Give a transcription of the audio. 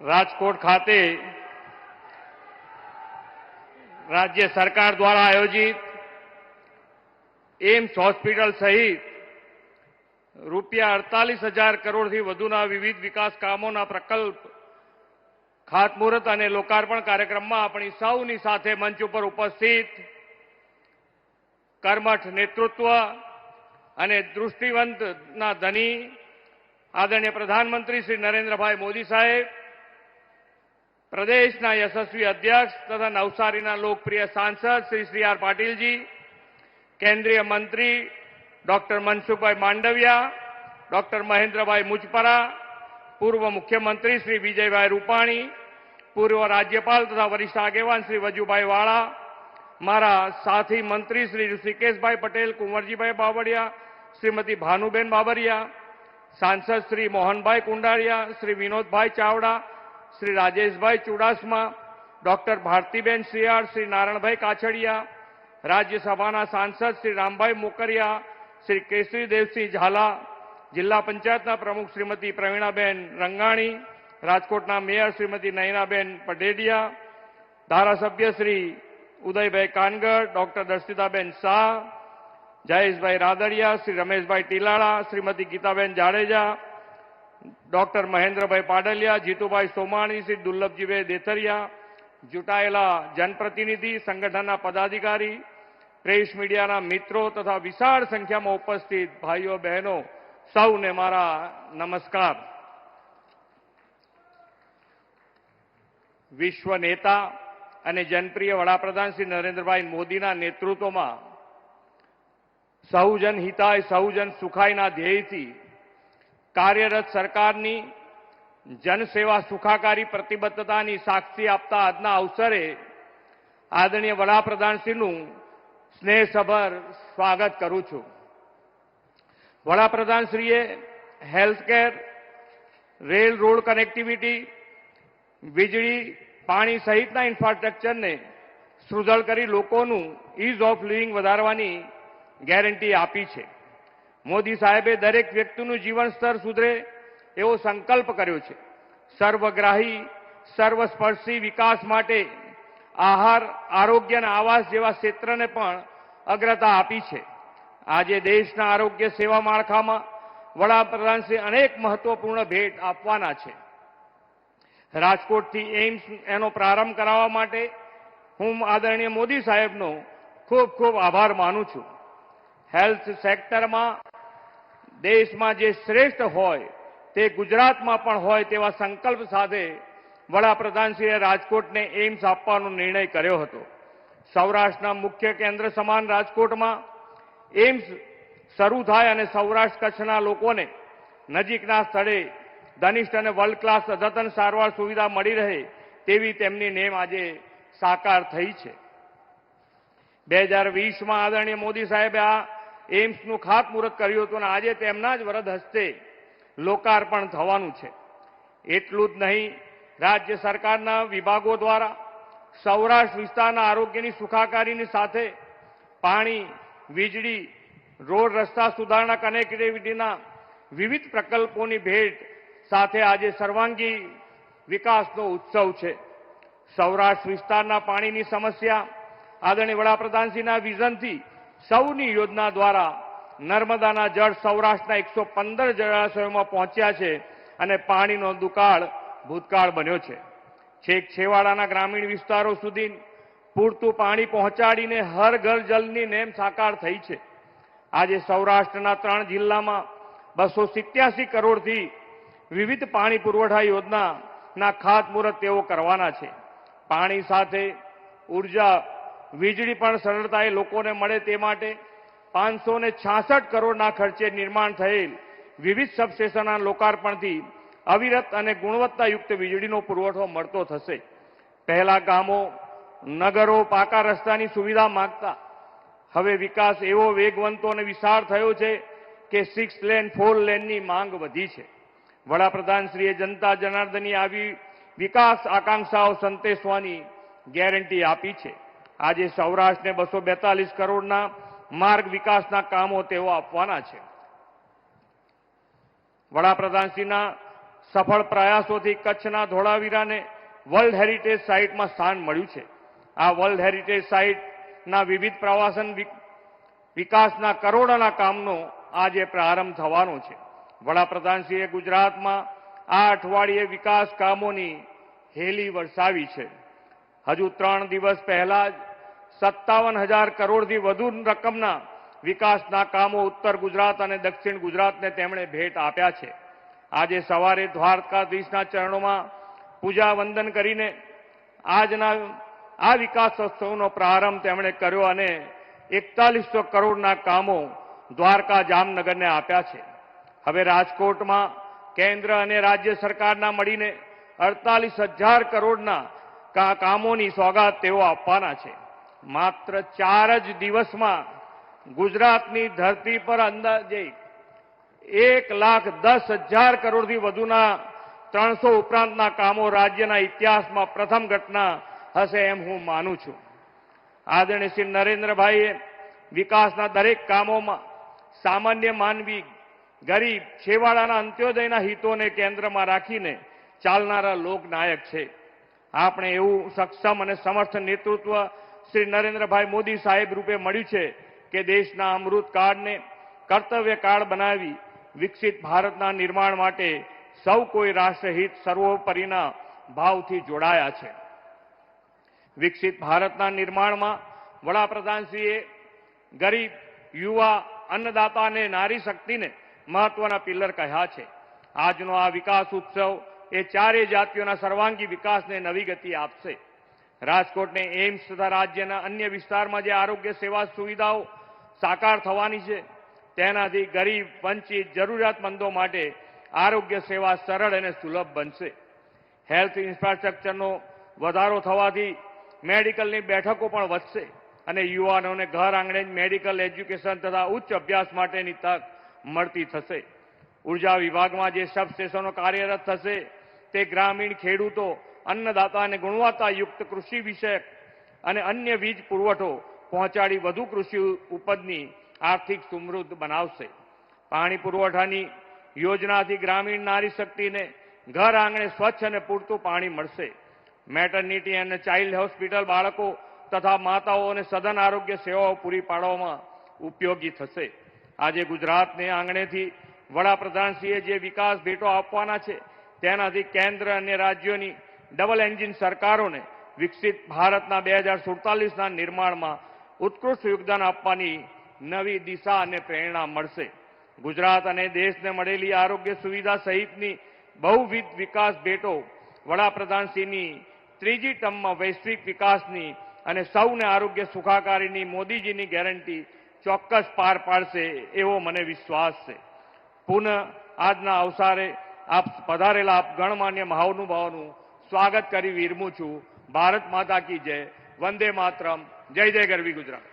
રાજકોટ ખાતે રાજ્ય સરકાર દ્વારા આયોજિત એમ્સ હોસ્પિટલ સહિત રૂપિયા 48,000 કરોડથી વધુના વિવિધ વિકાસ કામોના પ્રકલ્પ ખાતમુહૂર્ત અને લોકાર્પણ કાર્યક્રમમાં આપણી સૌની સાથે મંચ ઉપર ઉપસ્થિત કર્મઠ નેતૃત્વ અને દૃષ્ટિવંતના ધની આદરણીય પ્રધાનમંત્રી શ્રી નરેન્દ્રભાઈ મોદી સાહેબ, પ્રદેશના યશસ્વી અધ્યક્ષ તથા નવસારીના લોકપ્રિય સાંસદ શ્રી સી આર પાટીલજી, કેન્દ્રીય મંત્રી ડોક્ટર મનસુખભાઈ માંડવિયા, ડોક્ટર મહેન્દ્રભાઈ મુજપરા, પૂર્વ મુખ્યમંત્રી શ્રી વિજયભાઈ રૂપાણી, પૂર્વ રાજ્યપાલ તથા વરિષ્ઠ આગેવાન શ્રી વજુભાઈ વાળા, મારા સાથી મંત્રી શ્રી ઋષિકેશભાઈ પટેલ, કુંવરજીભાઈ બાવળિયા, શ્રીમતી ભાનુબેન બાબરિયા, સાંસદ શ્રી મોહનભાઈ કુંડારિયા, શ્રી વિનોદભાઈ ચાવડા, શ્રી રાજેશભાઈ ચુડાસમા, ડોક્ટર ભારતીબેન શિયાળ, શ્રી નારાયણભાઈ કાછડિયા, રાજ્યસભાના સાંસદ શ્રી રામભાઈ મોકરિયા, શ્રી કેસરીદેવસિંહ ઝાલા, જિલ્લા પંચાયતના પ્રમુખ શ્રીમતી પ્રવીણાબેન રંગાણી, રાજકોટના મેયર શ્રીમતી નયનાબેન પઢેડિયા, ધારાસભ્ય શ્રી ઉદયભાઈ કાનગડ, ડોક્ટર દર્શિતાબેન શાહ, જયેશભાઈ રાદડિયા, શ્રી રમેશભાઈ ટીલાળા, શ્રીમતી ગીતાબેન જાડેજા, ડોક્ટર મહેન્દ્રભાઈ પાડલિયા, જીતુભાઈ સોમાણી, શ્રી દુર્લભજીભાઈ દેથરિયા, ચૂંટાયેલા જનપ્રતિનિધિ, સંગઠનના પદાધિકારી, પ્રેસ મીડિયાના મિત્રો તથા વિશાળ સંખ્યામાં ઉપસ્થિત ભાઈઓ બહેનો સૌને મારા નમસ્કાર. વિશ્વ નેતા અને જનપ્રિય વડાપ્રધાન શ્રી નરેન્દ્રભાઈ મોદીના નેતૃત્વમાં સહુજન હિતાય સહુજન સુખાયના ધ્યેયથી કાર્યરત સરકારની જનસેવા સુખાકારી પ્રતિબદ્ધતાની સાક્ષી આપતા આજના અવસરે આદરણીય વડાપ્રધાનશ્રીનું સ્નેહસભર સ્વાગત કરું છું. વડાપ્રધાનશ્રીએ હેલ્થકેર, રેલ રોડ કનેક્ટિવિટી, વીજળી, પાણી સહિતના ઇન્ફ્રાસ્ટ્રક્ચરને સુદૃઢ કરી લોકોનું ઇઝ ઓફ લિવિંગ વધારવાની ગેરંટી આપી છે. મોદી સાહેબે દરેક વ્યક્તિનું જીવન સ્તર સુધરે એવો સંકલ્પ કર્યો છે. સર્વગ્રાહી, સર્વસ્પર્શી વિકાસ માટે આહાર, આરોગ્ય અને આવાસ જેવા ક્ષેત્રને પણ અગ્રતા આપી છે. આજે દેશના આરોગ્ય સેવા માળખામાં વડાપ્રધાનશ્રી અનેક મહત્વપૂર્ણ ભેટ આપવાના છે. રાજકોટથી એમ્સ એનો પ્રારંભ કરાવવા માટે હું આદરણીય મોદી સાહેબનો ખૂબ ખૂબ આભાર માનું છું. હેલ્થ સેક્ટરમાં દેશમાં જે શ્રેષ્ઠ હોય તે ગુજરાતમાં પણ હોય તેવા સંકલ્પ સાથે વડાપ્રધાનશ્રીએ રાજકોટને એમ્સ આપવાનો નિર્ણય કર્યો હતો. સૌરાષ્ટ્રના મુખ્ય કેન્દ્ર સમાન રાજકોટમાં એમ્સ શરૂ થાય અને સૌરાષ્ટ્ર કચ્છના લોકોને નજીકના સ્થળે ઘનિષ્ઠ અને વર્લ્ડ ક્લાસ અદ્યતન સારવાર સુવિધા મળી રહે તેવી તેમની નેમ આજે સાકાર થઈ છે. 2020માં આદરણીય મોદી સાહેબે આ એમ્સનું ખાતમુહૂર્ત કર્યું હતું અને આજે તેમના જ વરદ હસ્તે લોકાર્પણ થવાનું છે. એટલું જ નહીં, રાજ્ય સરકારના વિભાગો દ્વારા સૌરાષ્ટ્ર વિસ્તારના આરોગ્યની સુખાકારીની સાથે પાણી, વીજળી, રોડ રસ્તા સુધારણા, કનેક્ટિવિટીના વિવિધ પ્રકલ્પોની ભેટ સાથે આજે સર્વાંગી વિકાસનો ઉત્સવ છે. સૌરાષ્ટ્ર વિસ્તારના પાણીની સમસ્યા આદરણીય વડાપ્રધાનશ્રીના વિઝનથી સૌની યોજના દ્વારા નર્મદાના જળ સૌરાષ્ટ્રના 115 જળાશયોમાં પહોંચ્યા છે અને પાણીનો દુકાળ ભૂતકાળ બન્યો છે. છેક છેવાડાના ગ્રામીણ વિસ્તારો સુધી પૂરતું પાણી પહોંચાડીને હર ઘર જલની નેમ સાકાર થઈ છે. આજે સૌરાષ્ટ્રના 3 જિલ્લામાં 287 કરોડથી વિવિધ પાણી પુરવઠા યોજનાના ખાતમુહૂર્ત તેઓ કરવાના છે. પાણી સાથે ઉર્જા, વીજળી પણ સરળતાએ લોકોને મળે તે માટે 566 કરોડના ખર્ચે નિર્માણ થયેલ વિવિધ સબસ્ટેશનના લોકાર્પણથી અવિરત અને ગુણવત્તાયુક્ત વીજળીનો પુરવઠો મળતો થશે. પહેલા ગામો, નગરો પાકા રસ્તાની સુવિધા માંગતા હવે વિકાસ એવો વેગવંતો અને વિશાળ થયો છે કે 6 લેન 4 લેનની માંગ વધી છે. વડાપ્રધાનશ્રીએ જનતા જનાર્દનની આવી વિકાસ આકાંક્ષાઓ સંતોષવાની ગેરંટી આપી છે. આજે સૌરાષ્ટ્રને 242 કરોડના માર્ગ વિકાસના કામો તેઓ આપવાના છે. વડાપ્રધાનશ્રીના સફળ પ્રયાસોથી કચ્છના ધોળાવીરાને વર્લ્ડ હેરિટેજ સાઇટમાં સ્થાન મળ્યું છે. આ વર્લ્ડ હેરિટેજ સાઇટના વિવિધ પ્રવાસન વિકાસના કરોડોના કામનો આજે પ્રારંભ થવાનો છે. વડાપ્રધાનશ્રીએ ગુજરાતમાં આ અઠવાડિયે વિકાસ કામોની હેલી વરસાવી છે. હજુ 3 દિવસ પહેલા જ 57,000 કરોડથી વધુ રકમના વિકાસના કામો ઉત્તર ગુજરાત અને દક્ષિણ ગુજરાતને તેમણે ભેટ આપ્યા છે. આજે સવારે દ્વારકાધીશના ચરણોમાં પૂજા વંદન કરીને આજના આ વિકાસોત્સવનો પ્રારંભ તેમણે કર્યો અને 4100 કરોડના કામો દ્વારકા જામનગરને આપ્યા છે. હવે રાજકોટમાં કેન્દ્ર અને રાજ્ય સરકારના મળીને 48,000 કરોડના કામોની સોગાત તેઓ આપવાના છે. માત્ર 4 જ દિવસમાં ગુજરાતની ધરતી પર અંદાજે 1,10,000 કરોડથી વધુના 300 ઉપરાંતના કામો રાજ્યના ઇતિહાસમાં પ્રથમ ઘટના હશે એમ હું માનું છું. આદરણીય શ્રી નરેન્દ્રભાઈએ વિકાસના દરેક કામોમાં સામાન્ય માનવી, ગરીબ, છેવાડાના અંત્યોદયના હિતોને કેન્દ્રમાં રાખીને ચાલનારા લોકનાયક છે. આપણે એવું સક્ષમ અને સમર્થ નેતૃત્વ શ્રી નરેન્દ્રભાઈ મોદી સાહેબ રૂપે મળ્યું છે કે દેશના અમૃતકાળને કર્તવ્યકાળ બનાવી વિકસિત ભારતના નિર્માણ માટે સૌ કોઈ રાષ્ટ્રહિત સર્વોપરીના ભાવથી જોડાયા છે. વિકસિત ભારતના નિર્માણમાં વડાપ્રધાનશ્રીએ ગરીબ, યુવા, અન્નદાતા અને નારી શક્તિને મહત્વના પિલ્લર કહ્યા છે. આજનો આ વિકાસ ઉત્સવ એ ચારેય જાતિઓના સર્વાંગી વિકાસને નવી ગતિ આપશે. રાજકોટને એમ્સ તથા રાજ્યના અન્ય વિસ્તારમાં જે આરોગ્ય સેવા સુવિધાઓ સાકાર થવાની છે તેનાથી ગરીબ, વંચિત, જરૂરિયાતમંદો માટે આરોગ્ય સેવા સરળ અને સુલભ બનશે. હેલ્થ ઇન્ફ્રાસ્ટ્રક્ચરનો વધારો થવાથી મેડિકલની બેઠકો પણ વધશે અને યુવાનોને ઘર આંગણે જ મેડિકલ એજ્યુકેશન તથા ઉચ્ચ અભ્યાસ માટેની તક મળતી થશે. ઉર્જા વિભાગમાં જે સબસ્ટેશનો કાર્યરત થશે તે ગ્રામીણ ખેડૂતો, અન્નદાતા અને ગુણવત્તાયુક્ત કૃષિ વિષયક અને અન્ય વીજ પુરવઠો પહોંચાડી વધુ કૃષિ ઉપજની આર્થિક સમૃદ્ધ બનાવશે. પાણી પુરવઠાની યોજનાથી ગ્રામીણ નારી શક્તિને ઘર આંગણે સ્વચ્છ અને પૂરતું પાણી મળશે. મેટર્નિટી અને ચાઇલ્ડ હોસ્પિટલ બાળકો તથા માતાઓને સઘન આરોગ્ય સેવાઓ પૂરી પાડવામાં ઉપયોગી થશે. આજે ગુજરાતને આંગણેથી વડાપ્રધાનશ્રીએ જે વિકાસ ભેટો આપવાના છે તેનાથી કેન્દ્ર અને રાજ્યોની ડબલ એન્જિન સરકારોને વિકસિત ભારતના 2047ના નિર્માણમાં ઉત્કૃષ્ટ યોગદાન આપવાની નવી દિશા અને પ્રેરણા મળશે. ગુજરાત અને દેશને મળેલી આરોગ્ય સુવિધા સહિતની બહુવિધ વિકાસ ભેટો વડાપ્રધાનશ્રીની ત્રીજી ટર્મમાં વૈશ્વિક વિકાસની અને સૌને આરોગ્ય સુખાકારીની મોદીજીની ગેરંટી ચોક્કસ પાર પાડશે એવો મને વિશ્વાસ છે. પુનઃ આજના અવસરે આપ પધારેલા આપ ગણમાન્ય મહાનુભાવોનું સ્વાગત કરી વિરમું છું. ભારત માતા કી જય. વંદે માતરમ. જય જય ગરવી ગુજરાત.